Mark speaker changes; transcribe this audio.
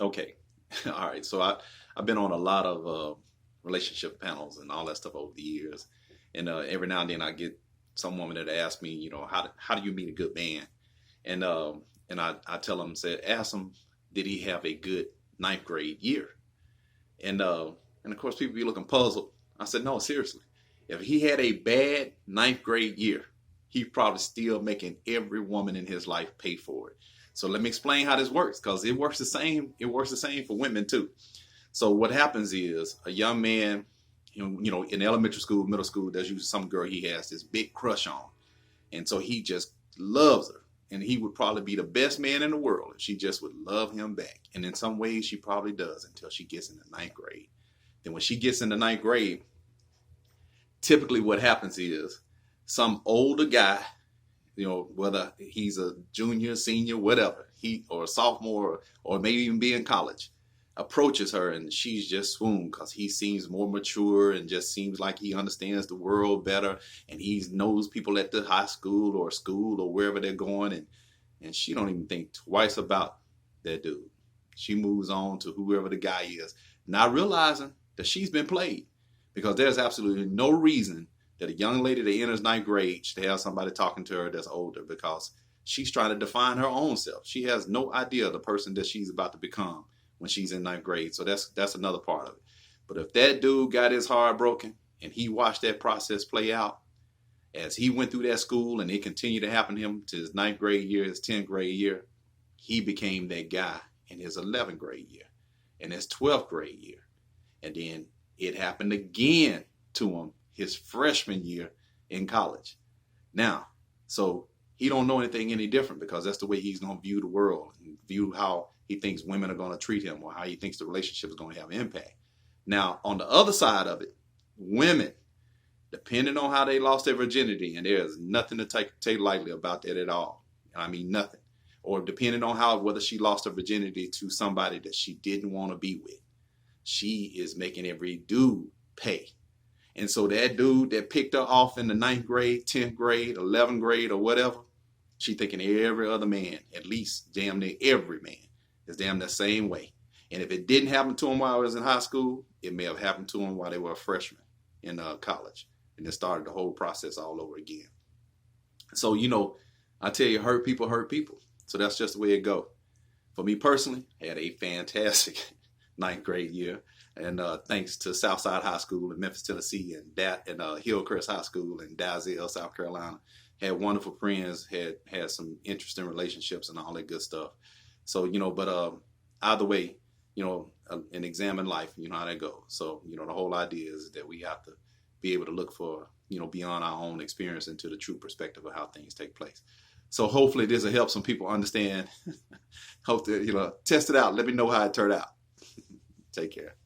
Speaker 1: Okay. All right. So I've been on a lot of relationship panels and all that stuff over the years, and every now and then I get some woman that asks me, how do you meet a good man? And I tell them, said, ask him, did he have a good ninth grade year? And and of course people be looking puzzled. I said, no, seriously, if he had a bad ninth grade year, he's probably still making every woman in his life pay for it. So let me explain how this works, because it works the same. It works the same for women too. So what happens is a young man, in elementary school, middle school, there's usually some girl he has this big crush on, and so he just loves her, and he would probably be the best man in the world if she just would love him back. And in some ways, she probably does until she gets in the ninth grade. Then when she gets in the ninth grade, typically what happens is some older guy, whether he's a junior, senior, whatever, he or a sophomore, or maybe even be in college, approaches her, and she's just swooned because he seems more mature and just seems like he understands the world better, and he knows people at the high school or wherever they're going, and she don't even think twice about that dude. She moves on to whoever the guy is, not realizing that she's been played, because there's absolutely no reason that a young lady that enters ninth grade should have somebody talking to her that's older, because she's trying to define her own self. She has no idea the person that she's about to become when she's in ninth grade. So that's another part of it. But if that dude got his heart broken and he watched that process play out as he went through that school, and it continued to happen to him to his ninth grade year, his 10th grade year, he became that guy in his 11th grade year, in his 12th grade year. And then it happened again to him his freshman year in college. Now, so he don't know anything any different, because that's the way he's going to view the world and view how he thinks women are going to treat him, or how he thinks the relationship is going to have impact. Now, on the other side of it, women, depending on how they lost their virginity, and there's nothing to take lightly about that at all. I mean, nothing. Or depending on whether she lost her virginity to somebody that she didn't want to be with, she is making every dude pay. And so that dude that picked her off in the ninth grade, 10th grade, 11th grade, or whatever, she thinking every other man, at least damn near every man, is damn the same way. And if it didn't happen to him while he was in high school, it may have happened to him while they were a freshman in college. And it started the whole process all over again. So, I tell you, hurt people hurt people. So that's just the way it goes. For me personally, I had a fantastic ninth grade year. And thanks to Southside High School in Memphis, Tennessee, and Hillcrest High School in Dalzell, South Carolina. Had wonderful friends, had some interesting relationships and all that good stuff. So, but either way, and examine life, how that goes. So, the whole idea is that we have to be able to look for, beyond our own experience into the true perspective of how things take place. So hopefully this will help some people understand. Hope to, test it out. Let me know how it turned out. Take care.